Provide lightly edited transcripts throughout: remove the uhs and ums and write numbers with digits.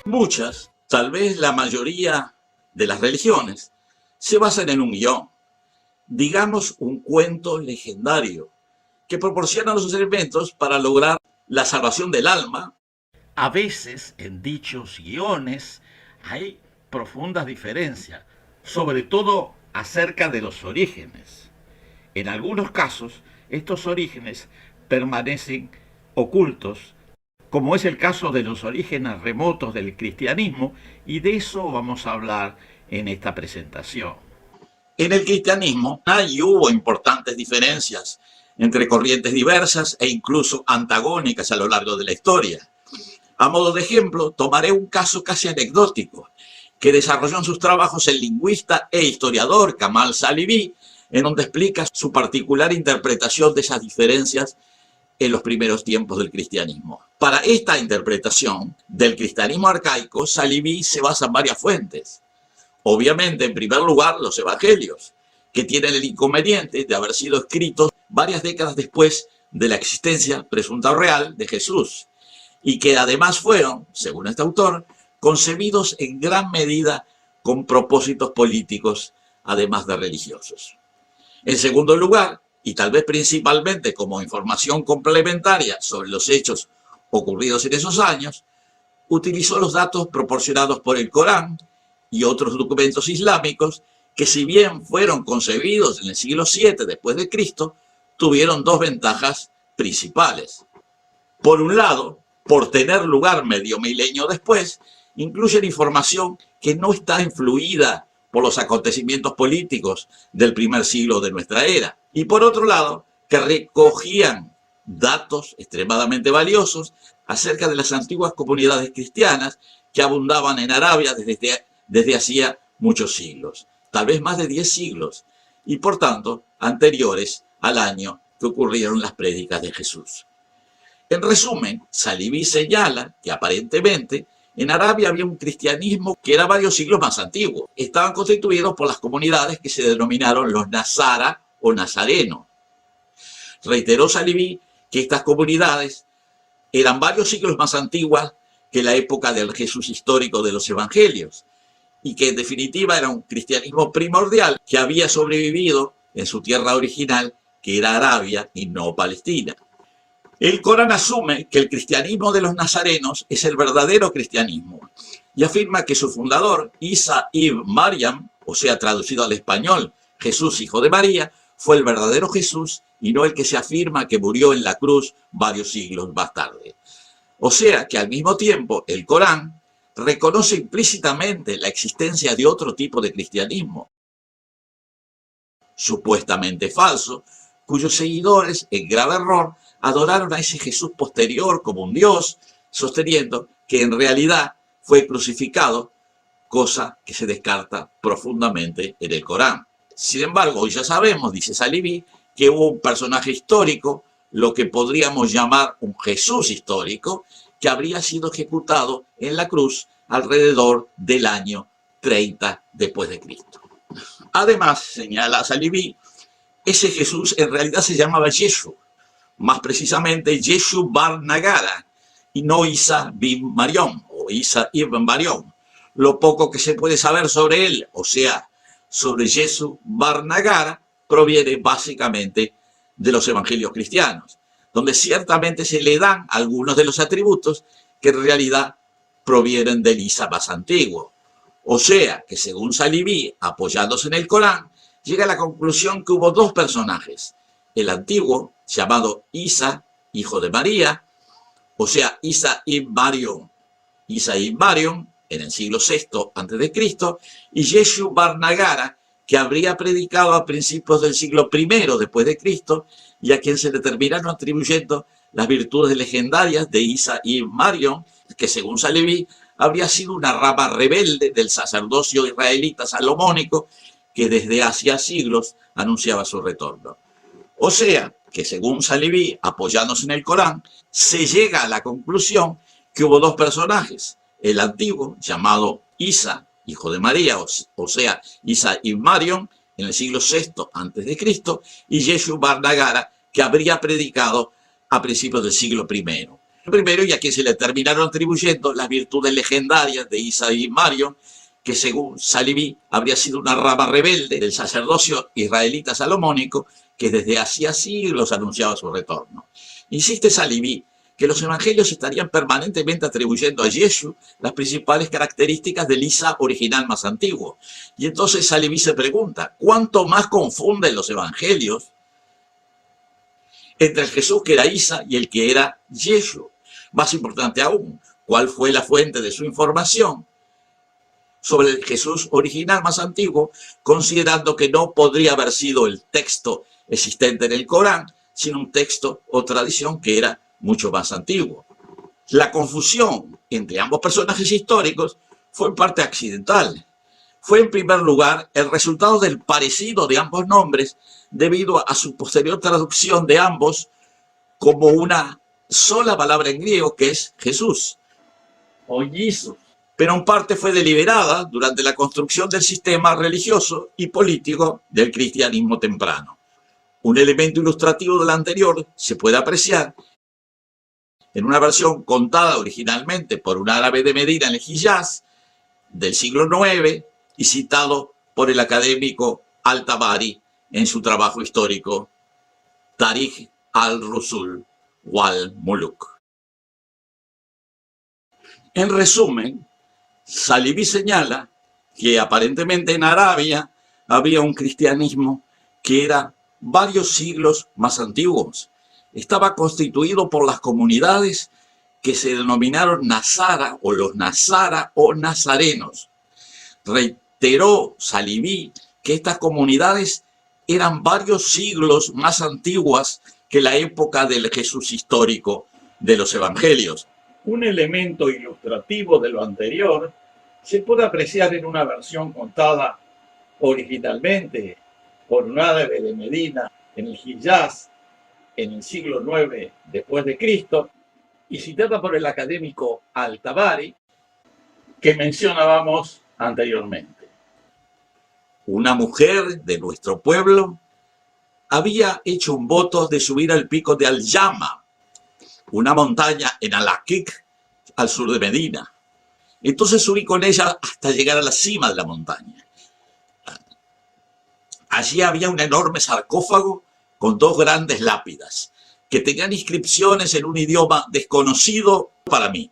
Muchas, tal vez la mayoría de las religiones, se basan en un guión, digamos un cuento legendario, que proporciona los elementos para lograr la salvación del alma. A veces en dichos guiones hay profundas diferencias, sobre todo acerca de los orígenes. En algunos casos, estos orígenes permanecen ocultos, como es el caso de los orígenes remotos del cristianismo, y de eso vamos a hablar en esta presentación. En el cristianismo hay y hubo importantes diferencias entre corrientes diversas e incluso antagónicas a lo largo de la historia. A modo de ejemplo, tomaré un caso casi anecdótico que desarrolló en sus trabajos el lingüista e historiador Kamal Salibi, en donde explica su particular interpretación de esas diferencias en los primeros tiempos del cristianismo. Para esta interpretación del cristianismo arcaico, Salibi se basa en varias fuentes. Obviamente, en primer lugar, los evangelios, que tienen el inconveniente de haber sido escritos varias décadas después de la existencia presunta o real de Jesús, y que además fueron, según este autor, concebidos en gran medida con propósitos políticos, además de religiosos. En segundo lugar, y tal vez principalmente como información complementaria sobre los hechos ocurridos en esos años, utilizó los datos proporcionados por el Corán y otros documentos islámicos que, si bien fueron concebidos en el siglo VII después de Cristo, tuvieron dos ventajas principales. Por un lado, por tener lugar medio milenio después, incluyen información que no está influida por los acontecimientos políticos del primer siglo de nuestra era. Y por otro lado, que recogían datos extremadamente valiosos acerca de las antiguas comunidades cristianas que abundaban en Arabia desde hacía muchos siglos, tal vez más de 10 siglos, y por tanto anteriores al año que ocurrieron las prédicas de Jesús. En resumen, Salibi señala que aparentemente en Arabia había un cristianismo que era varios siglos más antiguo. Estaban constituidos por las comunidades que se denominaron los Nazara o Nazareno. Reiteró Salibi que estas comunidades eran varios siglos más antiguas que la época del Jesús histórico de los evangelios, y que en definitiva era un cristianismo primordial que había sobrevivido en su tierra original, que era Arabia y no Palestina. El Corán asume que el cristianismo de los nazarenos es el verdadero cristianismo y afirma que su fundador, Isa ibn Maryam, o sea, traducido al español, Jesús hijo de María, fue el verdadero Jesús y no el que se afirma que murió en la cruz varios siglos más tarde. O sea que al mismo tiempo el Corán reconoce implícitamente la existencia de otro tipo de cristianismo, supuestamente falso, cuyos seguidores, en grave error, adoraron a ese Jesús posterior como un Dios, sosteniendo que en realidad fue crucificado, cosa que se descarta profundamente en el Corán. Sin embargo, hoy ya sabemos, dice Salibi, que hubo un personaje histórico, lo que podríamos llamar un Jesús histórico, que habría sido ejecutado en la cruz alrededor del año 30 después de Cristo. Además, señala Salibi, ese Jesús en realidad se llamaba Yeshu, más precisamente Yeshu bar Nagara, y no Isa bin Marión o Isa ibn Marión. Lo poco que se puede saber sobre él, o sea, sobre Yeshu bar Nagara, proviene básicamente de los evangelios cristianos, donde ciertamente se le dan algunos de los atributos que en realidad provienen del Isa más antiguo. O sea, que según Salibi, apoyándose en el Corán, llega a la conclusión que hubo dos personajes, el antiguo, llamado Isa, hijo de María, o sea, Isa ibn Marión, en el siglo VI a.C., y Yeshu bar Nagara, que habría predicado a principios del siglo I después de Cristo, y a quien se le terminaron atribuyendo las virtudes legendarias de Isa ibn Marión, que según Salibi habría sido una rama rebelde del sacerdocio israelita salomónico que desde hacía siglos anunciaba su retorno. O sea, que según Salibi, apoyándose en el Corán, se llega a la conclusión que hubo dos personajes, el antiguo, llamado Isa, hijo de María, o sea, Isa ibn Marión, en el siglo VI a.C., y Yeshu bar Nagara, que habría predicado a principios del siglo I. Primero, y a quien se le terminaron atribuyendo las virtudes legendarias de Isa y Mariam, que según Saliví habría sido una rama rebelde del sacerdocio israelita salomónico que desde hacía siglos anunciaba su retorno. Insiste Saliví que los evangelios estarían permanentemente atribuyendo a Yeshu las principales características del Isa original más antiguo. Y entonces Saliví se pregunta, ¿cuánto más confunden los evangelios entre el Jesús que era Isa y el que era Yeshu? Más importante aún, ¿cuál fue la fuente de su información sobre el Jesús original más antiguo, considerando que no podría haber sido el texto existente en el Corán, sino un texto o tradición que era mucho más antiguo? La confusión entre ambos personajes históricos fue en parte accidental. Fue en primer lugar el resultado del parecido de ambos nombres debido a su posterior traducción de ambos como una sola palabra en griego que es Jesús o Jesus, pero en parte fue deliberada durante la construcción del sistema religioso y político del cristianismo temprano. Un elemento ilustrativo del anterior se puede apreciar en una versión contada originalmente por un árabe de Medina en el Hiyaz del siglo IX y citado por el académico Al-Tabari en su trabajo histórico Tarikh al-Rusul wal-Muluk. En resumen, Saliví señala que aparentemente en Arabia había un cristianismo que era varios siglos más antiguos. Estaba constituido por las comunidades que se denominaron Nazara o los Nazara o Nazarenos. Reiteró Saliví que estas comunidades eran varios siglos más antiguas que la época del Jesús histórico de los evangelios. Un elemento ilustrativo de lo anterior se puede apreciar en una versión contada originalmente por un árabe de Medina en el Hiyaz en el siglo IX después de Cristo y citada por el académico Al-Tabari que mencionábamos anteriormente. Una mujer de nuestro pueblo había hecho un voto de subir al pico de Al-Yama, una montaña en Al-Aqiq, al sur de Medina. Entonces subí con ella hasta llegar a la cima de la montaña. Allí había un enorme sarcófago con dos grandes lápidas que tenían inscripciones en un idioma desconocido para mí.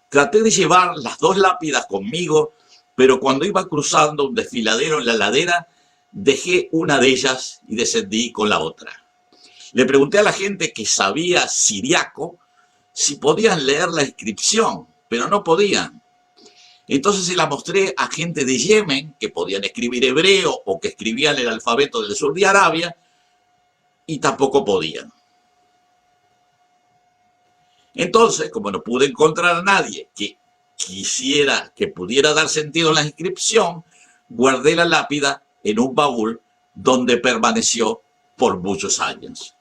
Traté de llevar las dos lápidas conmigo, pero cuando iba cruzando un desfiladero en la ladera, dejé una de ellas y descendí con la otra. Le pregunté a la gente que sabía siriaco si podían leer la inscripción, pero no podían. Entonces se la mostré a gente de Yemen que podían escribir hebreo o que escribían el alfabeto del sur de Arabia y tampoco podían. Entonces, como no pude encontrar a nadie que pudiera dar sentido a la inscripción, guardé la lápida en un baúl donde permaneció por muchos años.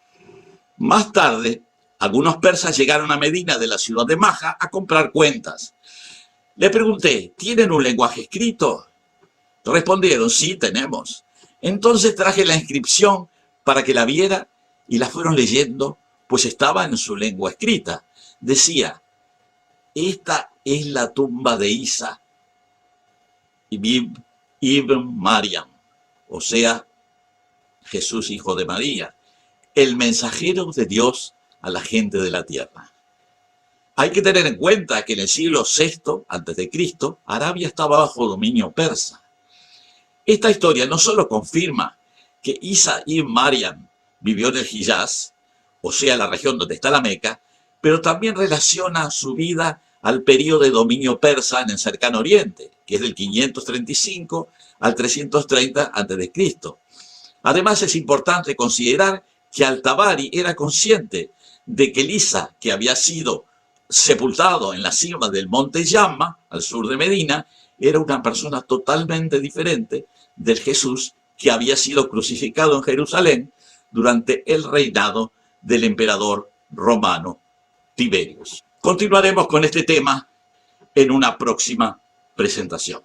Más tarde, algunos persas llegaron a Medina de la ciudad de Maja a comprar cuentas. Le pregunté, ¿tienen un lenguaje escrito? Respondieron, sí, tenemos. Entonces traje la inscripción para que la viera y la fueron leyendo, pues estaba en su lengua escrita. Decía, esta es la tumba de Isa ibn Mariam, o sea, Jesús hijo de María, el mensajero de Dios a la gente de la tierra. Hay que tener en cuenta que en el siglo VI a.C., Arabia estaba bajo dominio persa. Esta historia no solo confirma que Isa ibn Mariam vivió en el Hiyaz, o sea, la región donde está la Meca, pero también relaciona su vida al periodo de dominio persa en el cercano oriente, que es del 535 al 330 a.C. Además, es importante considerar que Al-Tabari era consciente de que el Isa, que había sido sepultado en la cima del monte Yamma, al sur de Medina, era una persona totalmente diferente del Jesús que había sido crucificado en Jerusalén durante el reinado del emperador romano Tiberius. Continuaremos con este tema en una próxima presentación.